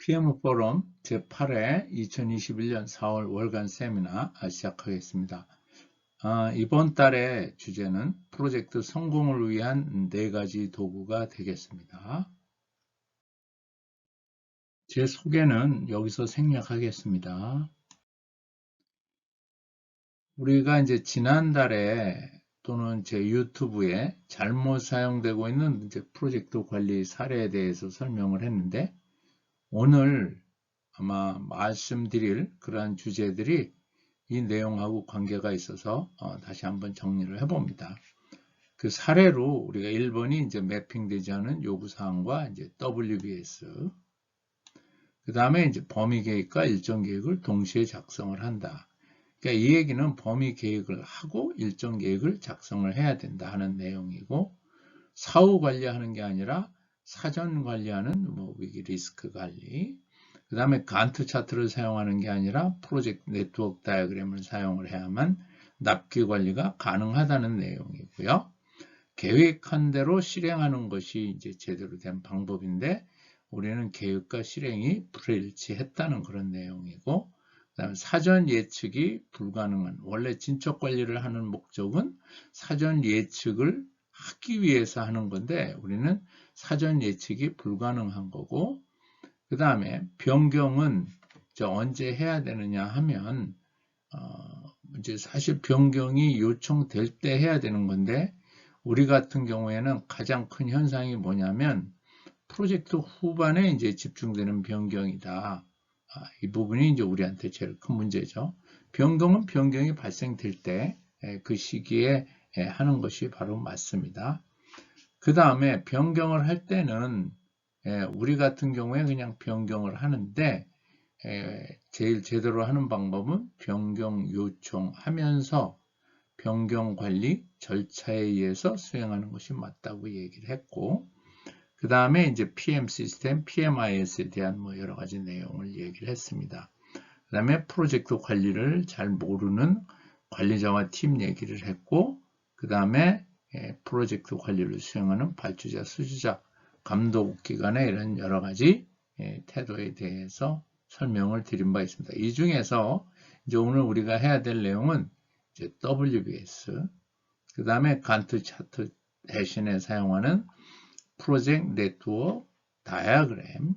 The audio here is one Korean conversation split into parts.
PM 포럼 제8회 2021년 4월 월간 세미나 시작하겠습니다. 이번 달의 주제는 프로젝트 성공을 위한 4가지 도구가 되겠습니다. 제 소개는 여기서 생략하겠습니다. 우리가 이제 지난달에 또는 제 유튜브에 잘못 사용되고 있는 이제 프로젝트 관리 사례에 대해서 설명을 했는데, 오늘 아마 말씀드릴 그러한 주제들이 이 내용하고 관계가 있어서 다시 한번 정리를 해봅니다. 그 사례로 우리가 1번이 이제 매핑되지 않은 요구사항과 이제 WBS, 그 다음에 이제 범위 계획과 일정 계획을 동시에 작성을 한다. 그러니까 이 얘기는 범위 계획을 하고 일정 계획을 작성을 해야 된다 하는 내용이고, 사후 관리하는 게 아니라 사전 관리하는 위기 리스크 관리, 그 다음에 간트 차트를 사용하는 게 아니라 프로젝트 네트워크 다이어그램을 사용을 해야만 납기 관리가 가능하다는 내용이고요. 계획한 대로 실행하는 것이 이제 제대로 된 방법인데, 우리는 계획과 실행이 불일치했다는 그런 내용이고, 그다음에 사전 예측이 불가능한, 원래 진척 관리를 하는 목적은 사전 예측을 하기 위해서 하는 건데 우리는 사전 예측이 불가능한 거고, 그 다음에 변경은 언제 해야 되느냐 하면 이제 사실 변경이 요청될 때 해야 되는 건데, 우리 같은 경우에는 가장 큰 현상이 뭐냐면 프로젝트 후반에 이제 집중되는 변경이다. 이 부분이 이제 우리한테 제일 큰 문제죠. 변경은 변경이 발생될 때 그 시기에 하는 것이 바로 맞습니다. 그 다음에 변경을 할 때는 우리 같은 경우에 그냥 변경을 하는데, 제일 제대로 하는 방법은 변경 요청하면서 변경 관리 절차에 의해서 수행하는 것이 맞다고 얘기를 했고, 그 다음에 이제 PM 시스템, PMIS에 대한 여러 가지 내용을 얘기를 했습니다. 그 다음에 프로젝트 관리를 잘 모르는 관리자와 팀 얘기를 했고, 그 다음에 프로젝트 관리를 수행하는 발주자, 수주자, 감독기관의 이런 여러 가지 태도에 대해서 설명을 드린 바 있습니다. 이 중에서 이제 오늘 우리가 해야 될 내용은 이제 WBS, 그 다음에 간트 차트 대신에 사용하는 프로젝트 네트워크 다이어그램,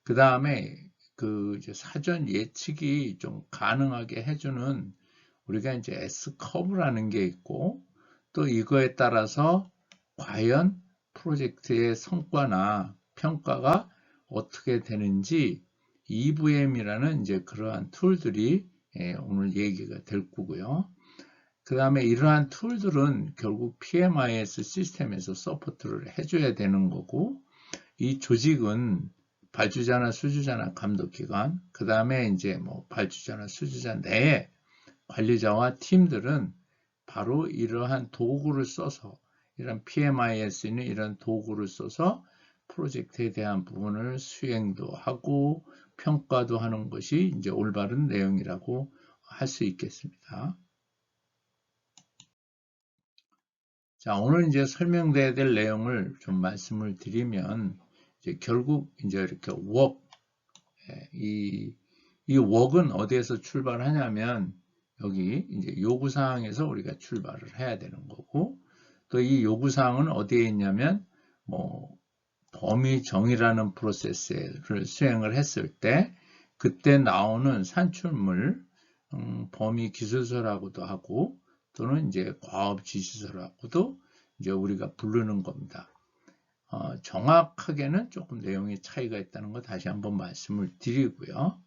그 다음에 그 이제 사전 예측이 좀 가능하게 해주는 우리가 이제 S커브라는 게 있고, 또 이거에 따라서 과연 프로젝트의 성과나 평가가 어떻게 되는지 EVM이라는 이제 그러한 툴들이 오늘 얘기가 될 거고요. 그 다음에 이러한 툴들은 결국 PMIS 시스템에서 서포트를 해줘야 되는 거고, 이 조직은 발주자나 수주자나 감독기관, 그 다음에 이제 발주자나 수주자 내에 관리자와 팀들은 바로 이러한 도구를 써서, 이런 PMIS는 이런 도구를 써서 프로젝트에 대한 부분을 수행도 하고 평가도 하는 것이 이제 올바른 내용이라고 할 수 있겠습니다. 자, 오늘 이제 설명돼야 될 내용을 좀 말씀을 드리면, 이제 결국 이제 이렇게 이 work은 어디에서 출발하냐면, 여기 이제 요구사항에서 우리가 출발을 해야 되는 거고, 또 이 요구사항은 어디에 있냐면, 범위 정의라는 프로세스를 수행을 했을 때, 그때 나오는 산출물, 범위 기술서라고도 하고, 또는 이제 과업 지시서라고도 이제 우리가 부르는 겁니다. 정확하게는 조금 내용의 차이가 있다는 거 다시 한번 말씀을 드리고요.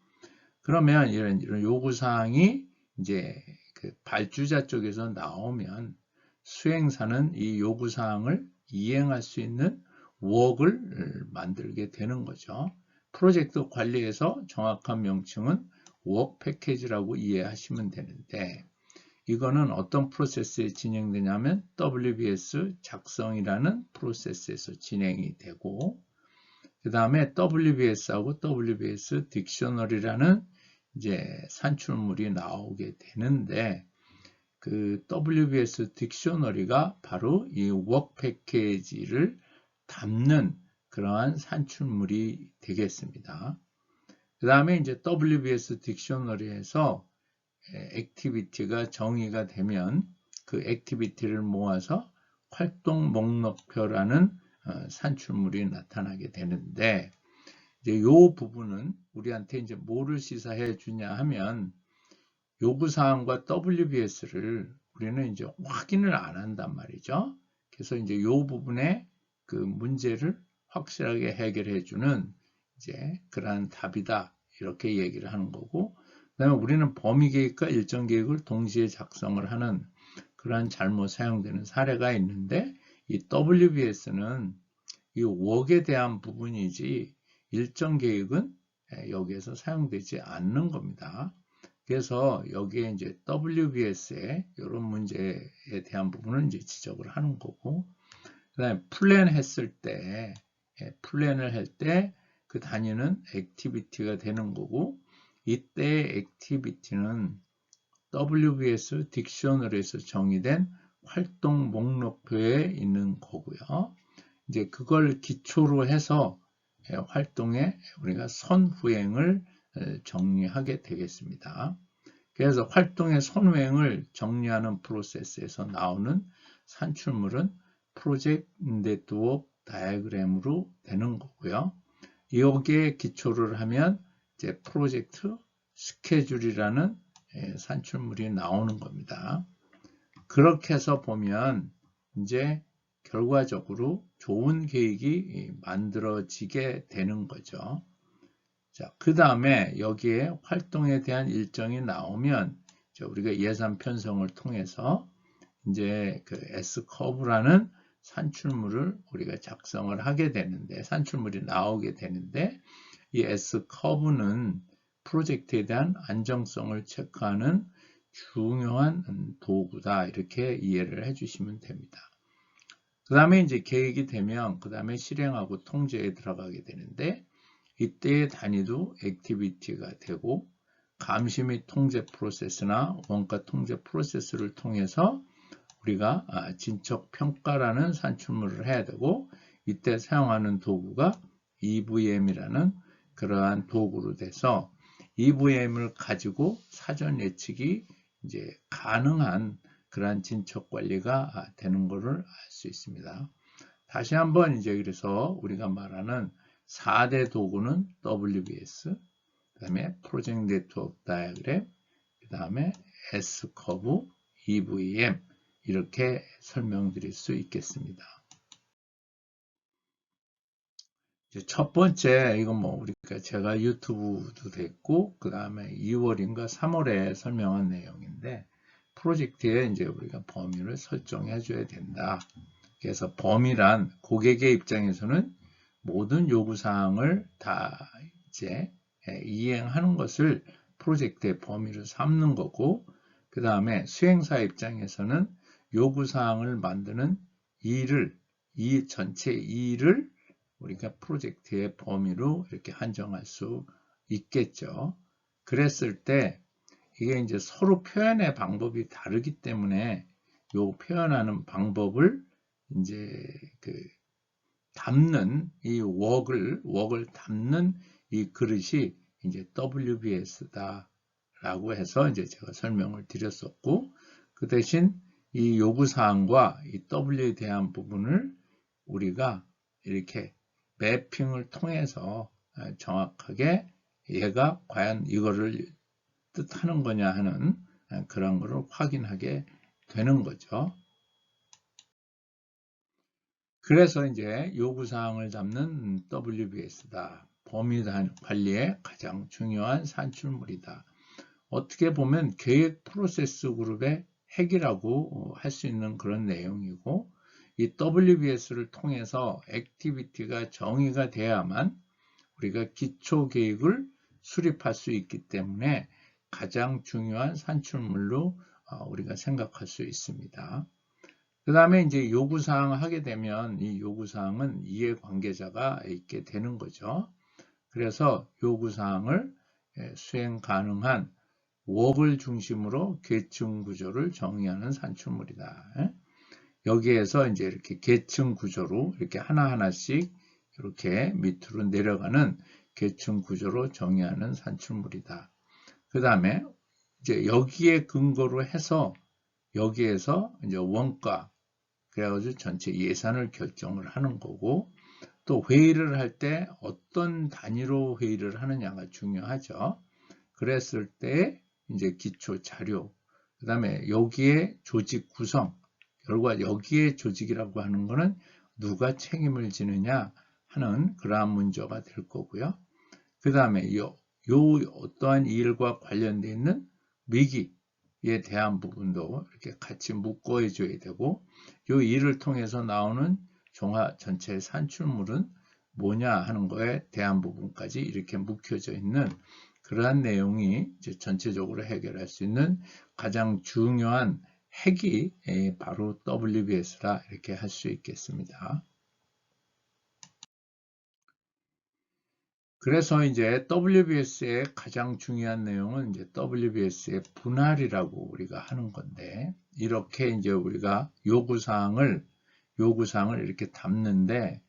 그러면 이런 요구사항이 이제 그 발주자 쪽에서 나오면 수행사는 이 요구사항을 이행할 수 있는 work을 만들게 되는 거죠. 프로젝트 관리에서 정확한 명칭은 work 패키지라고 이해하시면 되는데, 이거는 어떤 프로세스에 진행되냐면 WBS 작성이라는 프로세스에서 진행이 되고, 그 다음에 WBS하고 WBS 딕셔너리라는 이제 산출물이 나오게 되는데, 그 WBS 딕셔너리가 바로 이 워크 패키지를 담는 그러한 산출물이 되겠습니다. 그 다음에 이제 WBS 딕셔너리에서 액티비티가 정의가 되면 그 액티비티를 모아서 활동 목록표라는 산출물이 나타나게 되는데, 이제 이 부분은 우리한테 이제 뭐를 시사해 주냐 하면 요구사항과 WBS를 우리는 이제 확인을 안 한단 말이죠. 그래서 이제 이 부분에 그 문제를 확실하게 해결해 주는 이제 그러한 답이다. 이렇게 얘기를 하는 거고, 그다음에 우리는 범위 계획과 일정 계획을 동시에 작성을 하는 그러한 잘못 사용되는 사례가 있는데, 이 WBS는 이 웍에 대한 부분이지 일정 계획은 여기에서 사용되지 않는 겁니다. 그래서 여기에 이제 WBS의 이런 문제에 대한 부분을 이제 지적을 하는 거고, 그다음에 플랜을 할 때 그 단위는 액티비티가 되는 거고, 이때의 액티비티는 WBS 딕셔너리에서 정의된 활동 목록표에 있는 거고요. 이제 그걸 기초로 해서 활동에 우리가 선후행을 정리하게 되겠습니다. 그래서 활동의 선후행을 정리하는 프로세스에서 나오는 산출물은 프로젝트 네트워크 다이어그램으로 되는 거고요. 여기에 기초를 하면 이제 프로젝트 스케줄이라는 산출물이 나오는 겁니다. 그렇게 해서 보면 이제 결과적으로 좋은 계획이 만들어지게 되는 거죠. 자, 그 다음에 여기에 활동에 대한 일정이 나오면 우리가 예산 편성을 통해서 이제 그 S커브라는 산출물을 우리가 작성을 하게 되는데, 산출물이 나오게 되는데, 이 S커브는 프로젝트에 대한 안정성을 체크하는 중요한 도구다. 이렇게 이해를 해주시면 됩니다. 그 다음에 이제 계획이 되면 그 다음에 실행하고 통제에 들어가게 되는데, 이때의 단위도 액티비티가 되고, 감시 및 통제 프로세스나 원가 통제 프로세스를 통해서 우리가 진척 평가라는 산출물을 해야 되고, 이때 사용하는 도구가 EVM이라는 그러한 도구로 돼서 EVM을 가지고 사전 예측이 이제 가능한 그러한 진척 관리가 되는 것을 알 수 있습니다. 다시 한번 이제 그래서 우리가 말하는 4대 도구는 WBS, 그 다음에 프로젝트 네트워크 다이어그램, 그 다음에 S커브, EVM 이렇게 설명드릴 수 있겠습니다. 이제 첫 번째 이건 뭐 우리가 제가 유튜브도 됐고 그 다음에 2월인가 3월에 설명한 내용인데, 프로젝트에 이제 우리가 범위를 설정해 줘야 된다. 그래서 범위란 고객의 입장에서는 모든 요구사항을 다 이제 이행하는 것을 프로젝트의 범위로 삼는 거고, 그 다음에 수행사 입장에서는 요구사항을 만드는 이 전체 일을 우리가 프로젝트의 범위로 이렇게 한정할 수 있겠죠. 그랬을 때 이게 이제 서로 표현의 방법이 다르기 때문에 요 표현하는 방법을 이제 그 담는 이 웍을 담는 이 그릇이 이제 WBS다 라고 해서 이제 제가 설명을 드렸었고, 그 대신 이 요구사항과 이 W에 대한 부분을 우리가 이렇게 매핑을 통해서 정확하게 얘가 과연 이거를 뜻하는 거냐 하는 그런 거를 확인하게 되는 거죠. 그래서 이제 요구사항을 담는 WBS다. 범위 관리의 가장 중요한 산출물이다. 어떻게 보면 계획 프로세스 그룹의 핵이라고 할 수 있는 그런 내용이고, 이 WBS를 통해서 액티비티가 정의가 돼야만 우리가 기초 계획을 수립할 수 있기 때문에 가장 중요한 산출물로 우리가 생각할 수 있습니다. 그 다음에 이제 요구사항을 하게 되면 이 요구사항은 이해관계자가 있게 되는 거죠. 그래서 요구사항을 수행 가능한 웍을 중심으로 계층 구조를 정의하는 산출물이다. 여기에서 이제 이렇게 계층 구조로 이렇게 하나하나씩 이렇게 밑으로 내려가는 계층 구조로 정의하는 산출물이다. 그 다음에 이제 여기에 근거로 해서 여기에서 이제 원가, 그래가지고 전체 예산을 결정을 하는 거고, 또 회의를 할 때 어떤 단위로 회의를 하느냐가 중요하죠. 그랬을 때 이제 기초 자료, 그 다음에 여기에 조직 구성, 결과 여기에 조직이라고 하는 거는 누가 책임을 지느냐 하는 그러한 문제가 될 거고요. 그 다음에 요 어떠한 일과 관련되어 있는 미기에 대한 부분도 이렇게 같이 묶어 줘야 되고, 요 일을 통해서 나오는 종합 전체 산출물은 뭐냐 하는 거에 대한 부분까지 이렇게 묶여져 있는 그러한 내용이 이제 전체적으로 해결할 수 있는 가장 중요한 핵이 바로 WBS라 이렇게 할 수 있겠습니다. 그래서 이제 WBS의 가장 중요한 내용은 이제 WBS의 분할이라고 우리가 하는 건데, 이렇게 이제 우리가 요구사항을 이렇게 담는데,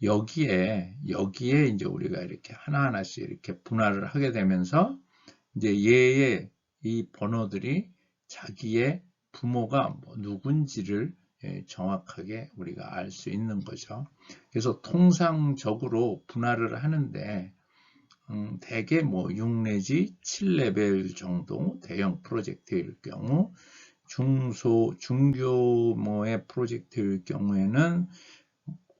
여기에 이제 우리가 이렇게 하나하나씩 이렇게 분할을 하게 되면서 이제 얘의 이 번호들이 자기의 부모가 누군지를 정확하게 우리가 알 수 있는 거죠. 그래서 통상적으로 분할을 하는데 대개 뭐 6 내지 7레벨 정도 대형 프로젝트일 경우, 중규모의 프로젝트일 경우에는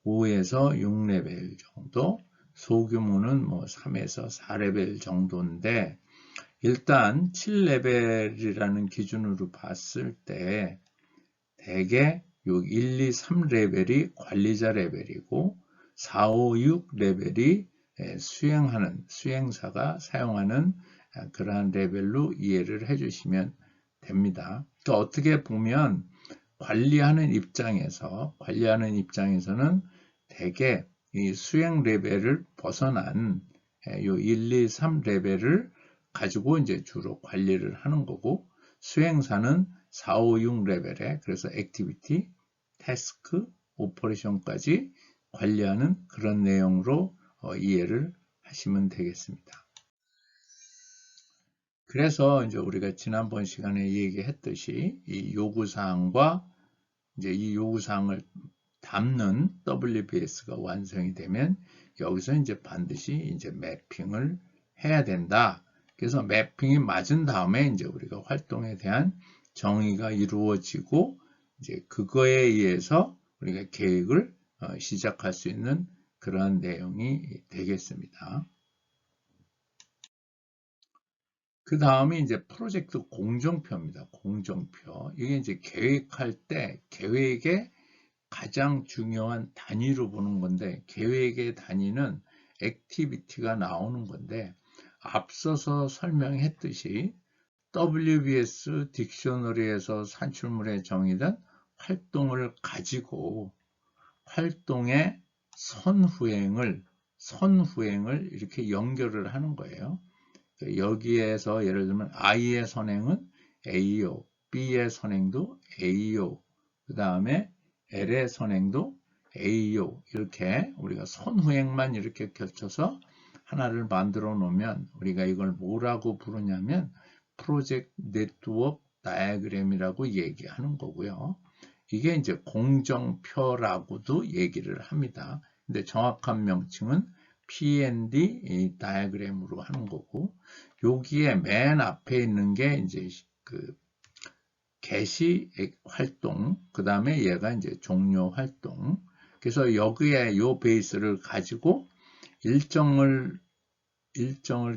5에서 6레벨 정도, 소규모는 뭐 3에서 4레벨 정도인데, 일단 7레벨이라는 기준으로 봤을 때 대개 요 1, 2, 3레벨이 관리자 레벨이고 4, 5, 6레벨이 수행사가 사용하는 그러한 레벨로 이해를 해주시면 됩니다. 그러니까 어떻게 보면 관리하는 입장에서는 대개 이 수행 레벨을 벗어난 요 1, 2, 3레벨을 가지고 이제 주로 관리를 하는 거고, 수행사는 4, 5, 6레벨에 그래서 액티비티, 태스크, 오퍼레이션까지 관리하는 그런 내용으로 이해를 하시면 되겠습니다. 그래서 이제 우리가 지난번 시간에 얘기했듯이 이 요구사항과 이제 이 요구사항을 담는 WBS가 완성이 되면 여기서 이제 반드시 이제 매핑을 해야 된다. 그래서 매핑이 맞은 다음에 이제 우리가 활동에 대한 정의가 이루어지고 이제 그거에 의해서 우리가 계획을 시작할 수 있는 그러한 내용이 되겠습니다. 그 다음에 이제 프로젝트 공정표입니다. 공정표. 이게 이제 계획할 때 계획의 가장 중요한 단위로 보는 건데, 계획의 단위는 액티비티가 나오는 건데, 앞서서 설명했듯이 WBS 딕셔너리에서 산출물에 정의된 활동을 가지고 활동의 선후행을 이렇게 연결을 하는 거예요. 여기에서 예를 들면 I의 선행은 A요, B의 선행도 A요, 그 다음에 L의 선행도 A요, 이렇게 우리가 선후행만 이렇게 겹쳐서 하나를 만들어 놓으면 우리가 이걸 뭐라고 부르냐면 프로젝트 네트워크 다이어그램이라고 얘기하는 거고요. 이게 이제 공정표라고도 얘기를 합니다. 근데 정확한 명칭은 P&D 다이어그램으로 하는 거고, 여기에 맨 앞에 있는 게 이제 그 개시 활동, 그 다음에 얘가 이제 종료 활동. 그래서 여기에 요 베이스를 가지고 일정을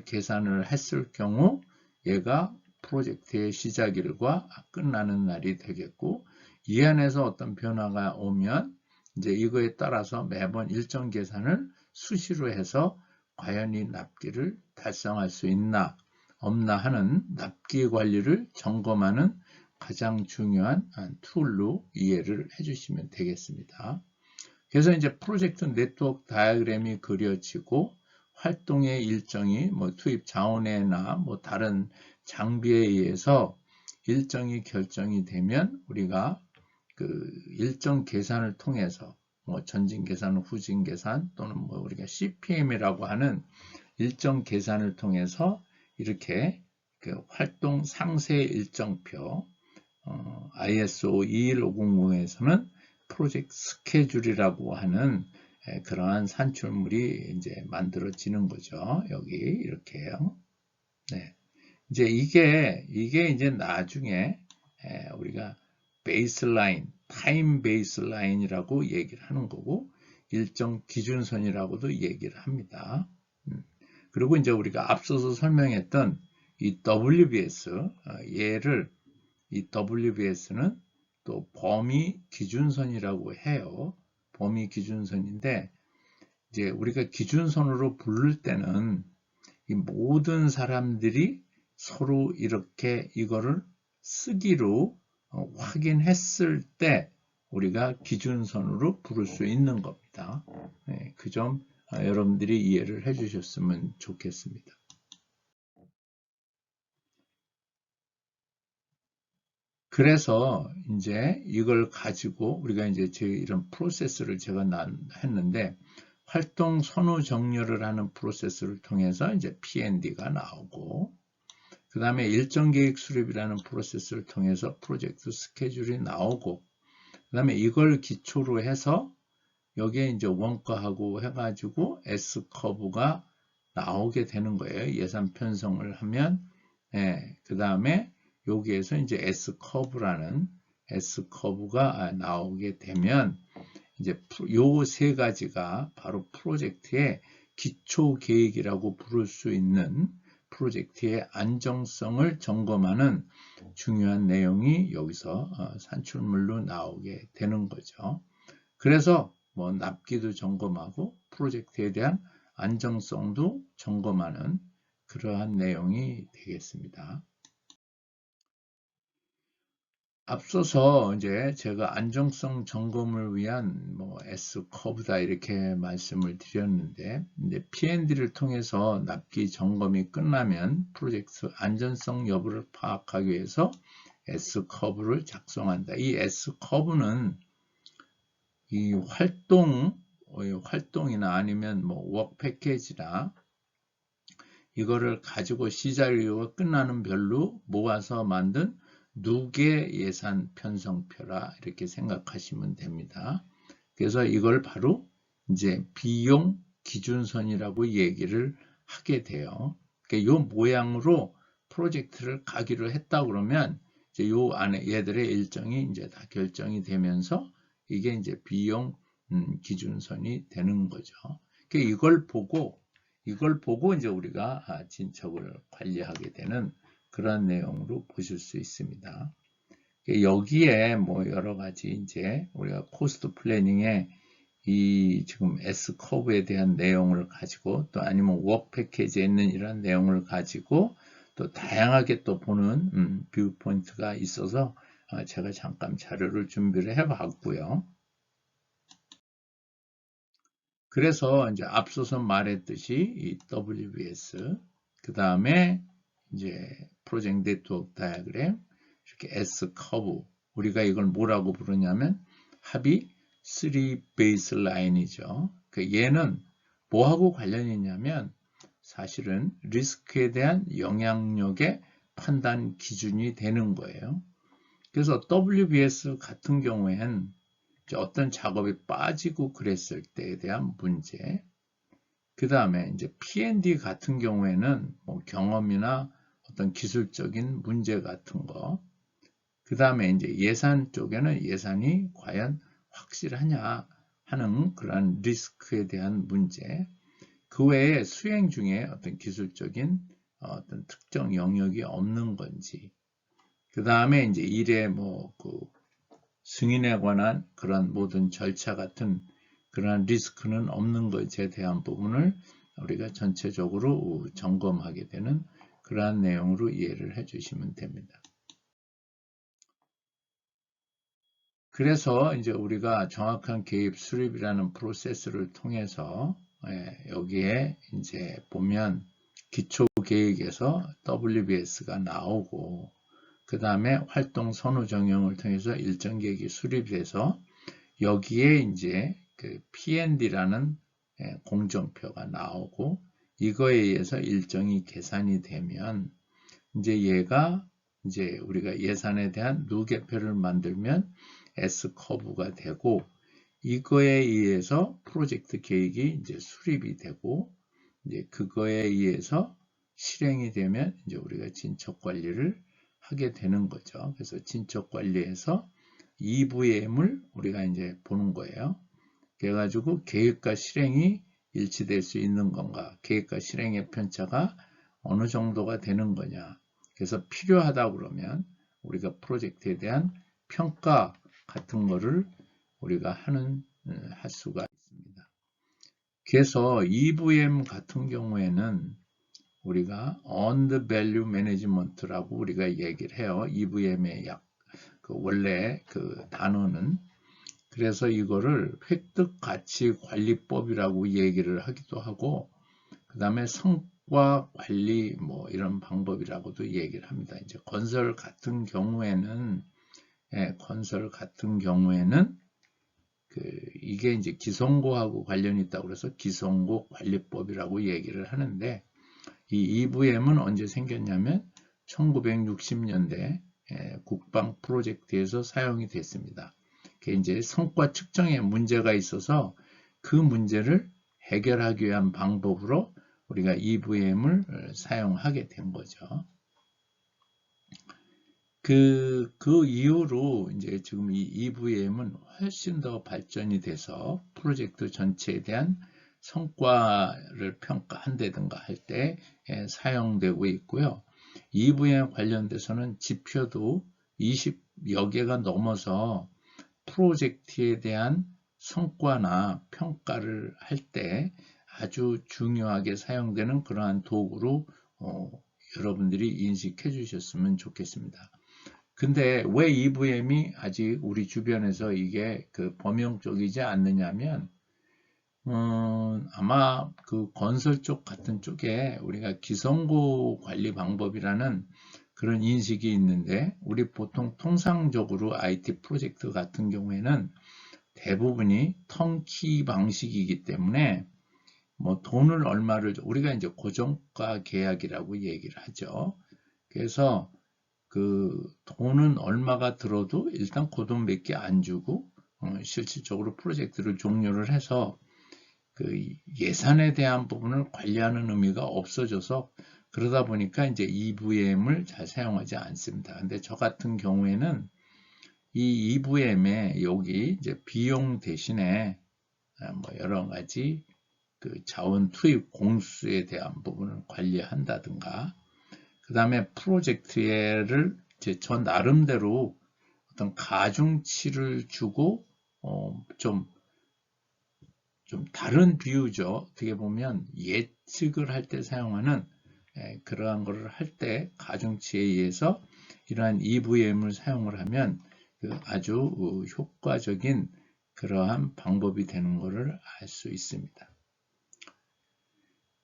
계산을 했을 경우 얘가 프로젝트의 시작일과 끝나는 날이 되겠고, 이 안에서 어떤 변화가 오면 이제 이거에 따라서 매번 일정 계산을 수시로 해서 과연 이 납기를 달성할 수 있나 없나 하는 납기 관리를 점검하는 가장 중요한 툴로 이해를 해주시면 되겠습니다. 그래서 이제 프로젝트 네트워크 다이어그램이 그려지고 활동의 일정이 뭐 투입 자원에나 뭐 다른 장비에 의해서 일정이 결정이 되면 우리가 그 일정 계산을 통해서 뭐 전진 계산, 후진 계산 또는 뭐 우리가 CPM이라고 하는 일정 계산을 통해서 이렇게 그 활동 상세 일정표, ISO 21500에서는 프로젝트 스케줄이라고 하는 그러한 산출물이 이제 만들어지는 거죠. 여기 이렇게요. 네. 이제 이게 이제 나중에 우리가 베이스라인, 타임 베이스라인이라고 얘기를 하는 거고, 일정 기준선이라고도 얘기를 합니다. 그리고 이제 우리가 앞서서 설명했던 이 WBS, 얘를 이 WBS는 또 범위 기준선이라고 해요. 범위 기준선인데, 이제 우리가 기준선으로 부를 때는 이 모든 사람들이 서로 이렇게 이거를 쓰기로 확인했을 때 우리가 기준선으로 부를 수 있는 겁니다. 네, 그 점 여러분들이 이해를 해주셨으면 좋겠습니다. 그래서 이제 이걸 가지고 우리가 이제 이런 프로세스를 제가 했는데, 활동 선호 정렬을 하는 프로세스를 통해서 이제 P&D가 나오고, 그 다음에 일정 계획 수립이라는 프로세스를 통해서 프로젝트 스케줄이 나오고, 그 다음에 이걸 기초로 해서 여기에 이제 원가하고 해가지고 S 커브가 나오게 되는 거예요. 예산 편성을 하면, 그 다음에 여기에서 이제 S 커브가 나오게 되면, 이제 요 세 가지가 바로 프로젝트의 기초 계획이라고 부를 수 있는 프로젝트의 안정성을 점검하는 중요한 내용이 여기서 산출물로 나오게 되는 거죠. 그래서 뭐 납기도 점검하고 프로젝트에 대한 안정성도 점검하는 그러한 내용이 되겠습니다. 앞서서 이제 제가 안정성 점검을 위한 뭐 S 커브다 이렇게 말씀을 드렸는데, 이제 P&D를 통해서 납기 점검이 끝나면 프로젝트 안전성 여부를 파악하기 위해서 S 커브를 작성한다. 이 S 커브는 이 활동이나 아니면 뭐 워크 패키지나 이거를 가지고 시작이고 끝나는 별로 모아서 만든 누계 예산 편성표라 이렇게 생각하시면 됩니다. 그래서 이걸 바로 이제 비용 기준선이라고 얘기를 하게 돼요. 그러니까 이 모양으로 프로젝트를 가기로 했다 그러면 이제 요 안에 얘들의 일정이 이제 다 결정이 되면서 이게 이제 비용 기준선이 되는 거죠. 그러니까 이걸 보고 이제 우리가 진척을 관리하게 되는 그런 내용으로 보실 수 있습니다. 여기에 뭐 여러 가지 이제 우리가 코스트 플래닝에 이 지금 S 커브에 대한 내용을 가지고 또 아니면 워크 패키지에 있는 이런 내용을 가지고 또 다양하게 또 보는 뷰 포인트가 있어서 제가 잠깐 자료를 준비를 해 봤고요. 그래서 이제 앞서서 말했듯이 이 WBS, 그 다음에 이제 프로젝트 네트워크 다이어그램, 이렇게 S 커브, 우리가 이걸 뭐라고 부르냐면 합이 3 베이스라인이죠. 얘는 뭐하고 관련이 있냐면 사실은 리스크에 대한 영향력의 판단 기준이 되는 거예요. 그래서 WBS 같은 경우엔 어떤 작업이 빠지고 그랬을 때에 대한 문제, 그 다음에 이제 P&D 같은 경우에는 뭐 경험이나 어떤 기술적인 문제 같은 거, 그 다음에 이제 예산 쪽에는 예산이 과연 확실하냐 하는 그런 리스크에 대한 문제, 그 외에 수행 중에 어떤 기술적인 어떤 특정 영역이 없는 건지, 그 다음에 이제 일의 승인에 관한 그런 모든 절차 같은 그러한 리스크는 없는 것에 대한 부분을 우리가 전체적으로 점검하게 되는 그러한 내용으로 이해를 해주시면 됩니다. 그래서 이제 우리가 정확한 개입 수립이라는 프로세스를 통해서 여기에 이제 보면 기초 계획에서 WBS가 나오고, 그 다음에 활동 선호 정형을 통해서 일정 계획이 수립돼서 여기에 이제 그 P&D라는 공정표가 나오고, 이거에 의해서 일정이 계산이 되면 이제 얘가 이제 우리가 예산에 대한 누계표를 만들면 S커브가 되고 이거에 의해서 프로젝트 계획이 이제 수립이 되고 이제 그거에 의해서 실행이 되면 이제 우리가 진척 관리를 하게 되는 거죠. 그래서 진척 관리에서 EVM을 우리가 이제 보는 거예요. 그래가지고 계획과 실행이 일치될 수 있는 건가, 계획과 실행의 편차가 어느 정도가 되는 거냐. 그래서 필요하다 그러면 우리가 프로젝트에 대한 평가 같은 거를 우리가 할 수가 있습니다. 그래서 EVM 같은 경우에는 우리가 Earned Value Management라고 우리가 얘기를 해요. EVM의 원래 그 단어는. 그래서 이거를 획득 가치 관리법이라고 얘기를 하기도 하고, 그 다음에 성과 관리 뭐 이런 방법이라고도 얘기를 합니다. 이제 건설 같은 경우에는 이게 이제 기성고하고 관련이 있다고 그래서 기성고 관리법이라고 얘기를 하는데, 이 EVM은 언제 생겼냐면 1960년대 국방 프로젝트에서 사용이 됐습니다. 그게 이제 성과 측정에 문제가 있어서 그 문제를 해결하기 위한 방법으로 우리가 EVM을 사용하게 된 거죠. 그 이후로 이제 지금 이 EVM은 훨씬 더 발전이 돼서 프로젝트 전체에 대한 성과를 평가한다든가 할 때 사용되고 있고요. EVM 관련돼서는 지표도 20여 개가 넘어서 프로젝트에 대한 성과나 평가를 할 때 아주 중요하게 사용되는 그러한 도구로 여러분들이 인식해 주셨으면 좋겠습니다. 근데 왜 EVM이 아직 우리 주변에서 이게 범용적이지 않느냐면 아마 그 건설 쪽 같은 쪽에 우리가 기성고 관리 방법이라는 그런 인식이 있는데, 우리 보통 통상적으로 IT 프로젝트 같은 경우에는 대부분이 턴키 방식이기 때문에 뭐 돈을 얼마를 우리가 이제 고정가 계약이라고 얘기를 하죠. 그래서 그 돈은 얼마가 들어도 일단 그 돈 몇 개 안 주고 실질적으로 프로젝트를 종료를 해서 그 예산에 대한 부분을 관리하는 의미가 없어져서, 그러다 보니까 이제 EVM을 잘 사용하지 않습니다. 근데 저 같은 경우에는 이 EVM에 여기 이제 비용 대신에 뭐 여러 가지 그 자원 투입 공수에 대한 부분을 관리한다든가, 그 다음에 프로젝트를 이제 저 나름대로 어떤 가중치를 주고 좀 다른 비유죠. 어떻게 보면 예측을 할 때 사용하는 그러한 것을 할 때 가중치에 의해서 이러한 EVM을 사용을 하면 아주 효과적인 그러한 방법이 되는 것을 알 수 있습니다.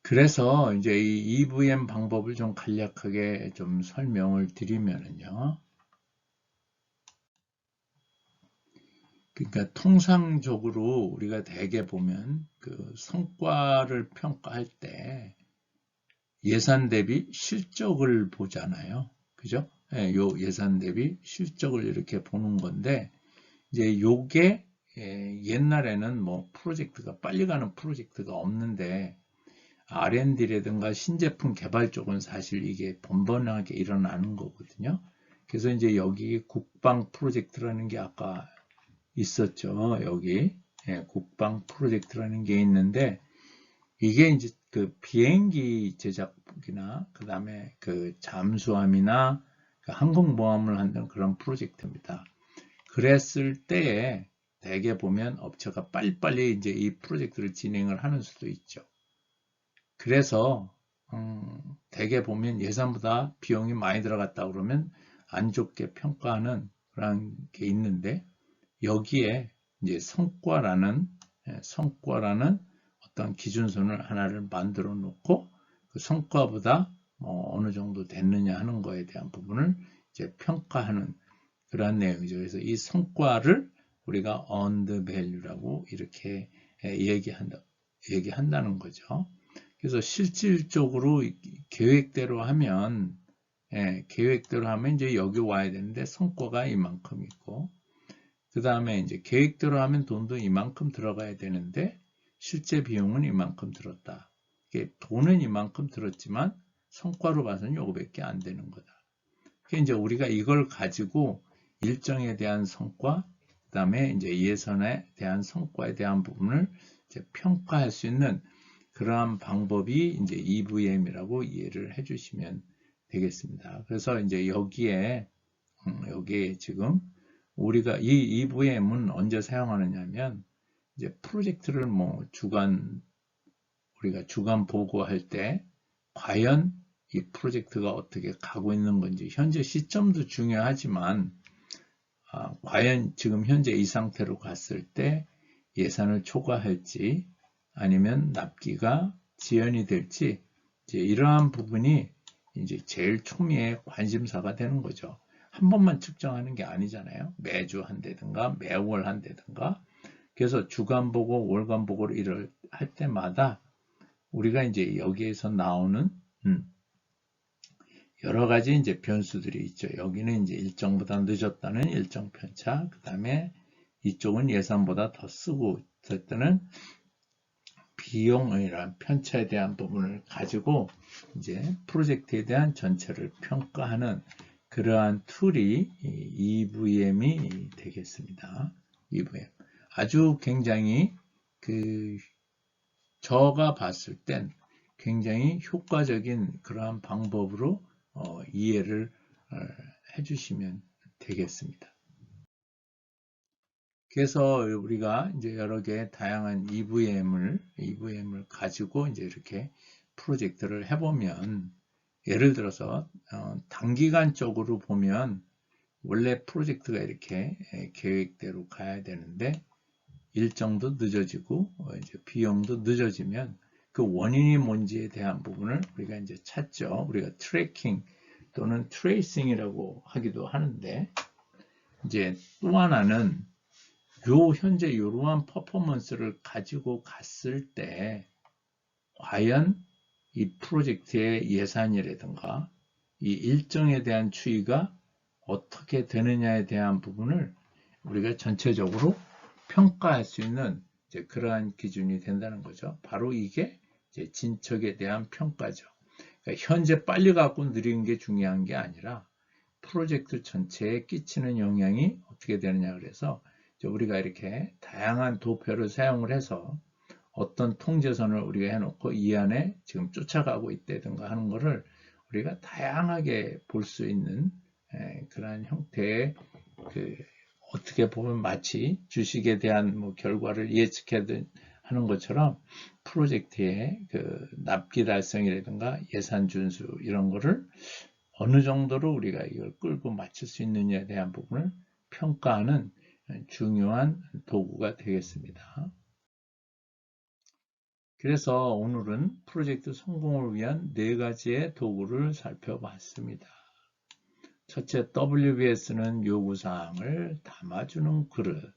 그래서 이제 이 EVM 방법을 좀 간략하게 좀 설명을 드리면은요. 그러니까 통상적으로 우리가 대개 보면 그 성과를 평가할 때 예산 대비 실적을 보잖아요. 그죠? 요 예산 대비 실적을 이렇게 보는 건데, 이제 요게 옛날에는 뭐 프로젝트가 빨리 가는 프로젝트가 없는데 R&D라든가 신제품 개발 쪽은 사실 이게 번번하게 일어나는 거거든요. 그래서 이제 여기 국방 프로젝트라는 게 아까 있었죠. 여기 국방 프로젝트라는 게 있는데, 이게 이제 그 비행기 제작이나 그 다음에 그 잠수함이나 그 항공모함을 하는 그런 프로젝트입니다. 그랬을 때에 대개 보면 업체가 빨리빨리 이제 이 프로젝트를 진행을 하는 수도 있죠. 그래서 대개 보면 예산보다 비용이 많이 들어갔다 그러면 안 좋게 평가하는 그런 게 있는데, 여기에 이제 성과라는 어떤 기준선을 하나를 만들어 놓고 그 성과보다 어느 정도 됐느냐 하는 거에 대한 부분을 이제 평가하는 그런 내용이죠. 그래서 이 성과를 우리가 earned value라고 이렇게 얘기한다는 거죠. 그래서 실질적으로 계획대로 하면, 계획대로 하면 이제 여기 와야 되는데 성과가 이만큼 있고, 그 다음에 이제 계획대로 하면 돈도 이만큼 들어가야 되는데 실제 비용은 이만큼 들었다. 돈은 이만큼 들었지만 성과로 봐서는 요거밖에 안 되는 거다. 그러니까 이제 우리가 이걸 가지고 일정에 대한 성과, 그 다음에 이제 예산에 대한 성과에 대한 부분을 이제 평가할 수 있는 그러한 방법이 이제 EVM이라고 이해를 해주시면 되겠습니다. 그래서 이제 여기에 지금 우리가 이 EVM은 언제 사용하느냐면 이제 프로젝트를 우리가 주간 보고할 때 과연 이 프로젝트가 어떻게 가고 있는 건지 현재 시점도 중요하지만 과연 지금 현재 이 상태로 갔을 때 예산을 초과할지 아니면 납기가 지연이 될지 이제 이러한 부분이 이제 제일 초미의 관심사가 되는 거죠. 한 번만 측정하는 게 아니잖아요. 매주 한다든가 매월 한다든가. 그래서 주간 보고 월간 보고를 일을 할 때마다 우리가 이제 여기에서 나오는 여러 가지 이제 변수들이 있죠. 여기는 이제 일정보다 늦었다는 일정 편차, 그 다음에 이쪽은 예산보다 더 쓰고 있었다는 비용이란 편차에 대한 부분을 가지고 이제 프로젝트에 대한 전체를 평가하는 그러한 툴이 EVM이 되겠습니다. EVM. 아주 굉장히 저가 봤을 땐 굉장히 효과적인 그러한 방법으로 이해를 해주시면 되겠습니다. 그래서 우리가 이제 여러 개의 다양한 EVM을 가지고 이제 이렇게 프로젝트를 해보면 예를 들어서 단기간적으로 보면 원래 프로젝트가 이렇게 계획대로 가야 되는데 일정도 늦어지고 이제 비용도 늦어지면 그 원인이 뭔지에 대한 부분을 우리가 이제 찾죠. 우리가 트래킹 또는 트레이싱이라고 하기도 하는데 이제 또 하나는 현재 이러한 퍼포먼스를 가지고 갔을 때 과연 이 프로젝트의 예산이라든가 이 일정에 대한 추이가 어떻게 되느냐에 대한 부분을 우리가 전체적으로 평가할 수 있는 이제 그러한 기준이 된다는 거죠. 바로 이게 이제 진척에 대한 평가죠. 그러니까 현재 빨리 갖고 느리는 게 중요한 게 아니라 프로젝트 전체에 끼치는 영향이 어떻게 되느냐 그래서 우리가 이렇게 다양한 도표를 사용을 해서 어떤 통제선을 우리가 해놓고 이 안에 지금 쫓아가고 있다든가 하는 것을 우리가 다양하게 볼 수 있는 그러한 형태의 어떻게 보면 마치 주식에 대한 결과를 예측하는 것처럼 프로젝트의 납기 달성이라든가 예산 준수 이런 거를 어느 정도로 우리가 이걸 끌고 맞출 수 있느냐에 대한 부분을 평가하는 중요한 도구가 되겠습니다. 그래서 오늘은 프로젝트 성공을 위한 4가지의 도구를 살펴봤습니다. 첫째, WBS는 요구사항을 담아주는 그릇.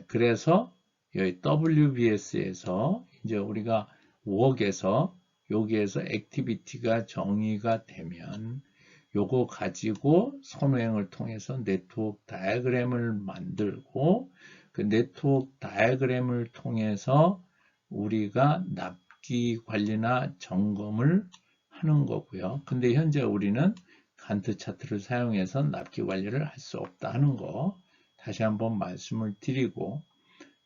그래서 여기 WBS에서 이제 우리가 웍에서 여기에서 액티비티가 정의가 되면 요거 가지고 선호행을 통해서 네트워크 다이어그램을 만들고 그 네트워크 다이어그램을 통해서 우리가 납기 관리나 점검을 하는 거고요. 근데 현재 우리는 간트 차트를 사용해서 납기 관리를 할 수 없다 하는 거 다시 한번 말씀을 드리고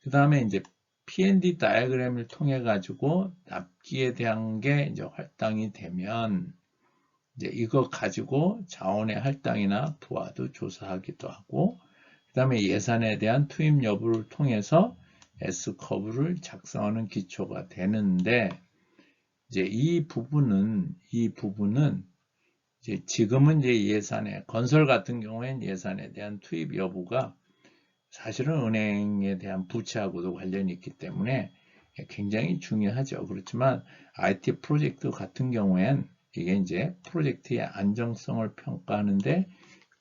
그 다음에 이제 P&D 다이어그램을 통해 가지고 납기에 대한 게 이제 할당이 되면 이제 이거 가지고 자원의 할당이나 부하도 조사하기도 하고 그 다음에 예산에 대한 투입 여부를 통해서 S커브를 작성하는 기초가 되는데 이제 이 부분은 이제 지금은 이제 예산에 건설 같은 경우에는 예산에 대한 투입 여부가 사실은 은행에 대한 부채하고도 관련이 있기 때문에 굉장히 중요하죠. 그렇지만 IT 프로젝트 같은 경우엔 이게 이제 프로젝트의 안정성을 평가하는데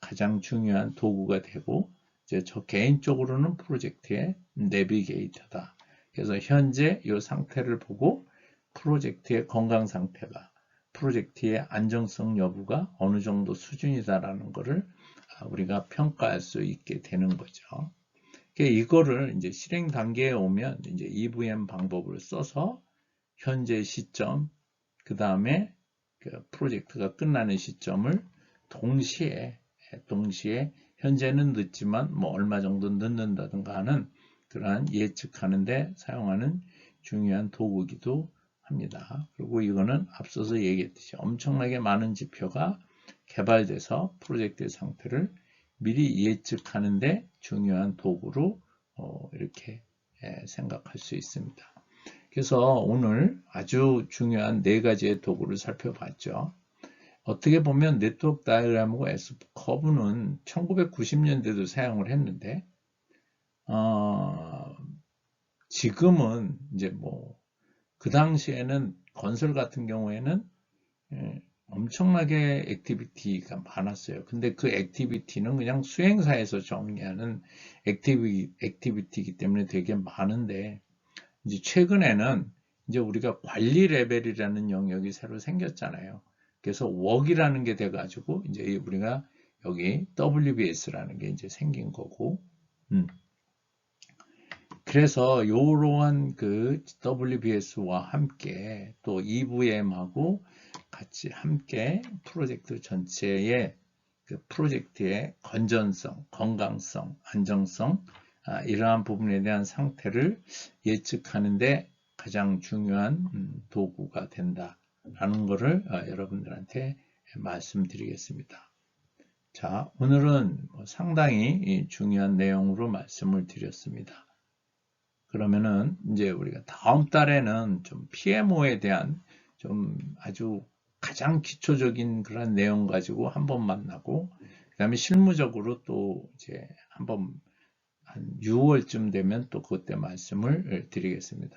가장 중요한 도구가 되고 이제 저 개인적으로는 프로젝트의 내비게이터다. 그래서 현재 이 상태를 보고 프로젝트의 건강 상태가, 프로젝트의 안정성 여부가 어느 정도 수준이다라는 것을 우리가 평가할 수 있게 되는 거죠. 이거를 이제 실행 단계에 오면 이제 EVM 방법을 써서 현재 시점, 그 다음에 그 프로젝트가 끝나는 시점을 동시에 현재는 늦지만 뭐 얼마 정도 늦는다든가 하는 그러한 예측하는데 사용하는 중요한 도구이기도 합니다. 그리고 이거는 앞서서 얘기했듯이 엄청나게 많은 지표가 개발돼서 프로젝트의 상태를 미리 예측하는데 중요한 도구로 이렇게 생각할 수 있습니다. 그래서 오늘 아주 중요한 4가지의 도구를 살펴봤죠. 어떻게 보면 네트워크 다이어그램하고 S커브는 1990년대도 사용을 했는데 지금은 이제 그 당시에는 건설 같은 경우에는 엄청나게 액티비티가 많았어요. 근데 그 액티비티는 그냥 수행사에서 정리하는 액티비티이기 때문에 되게 많은데 이제 최근에는 이제 우리가 관리 레벨이라는 영역이 새로 생겼잖아요. 그래서 웍이라는 게 돼가지고 이제 우리가 여기 WBS라는 게 이제 생긴 거고, 그래서 이러한 그 WBS와 함께 또 EVM하고 같이 함께 프로젝트 전체의 그 프로젝트의 건전성, 건강성, 안정성, 이러한 부분에 대한 상태를 예측하는데 가장 중요한 도구가 된다라는 것을 여러분들한테 말씀드리겠습니다. 자, 오늘은 상당히 중요한 내용으로 말씀을 드렸습니다. 그러면은 이제 우리가 다음 달에는 좀 PMO에 대한 좀 아주 가장 기초적인 그런 내용 가지고 한번 만나고, 그 다음에 실무적으로 또 이제 한번 한 6월쯤 되면 또 그때 말씀을 드리겠습니다.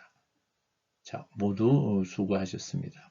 자, 모두 수고하셨습니다.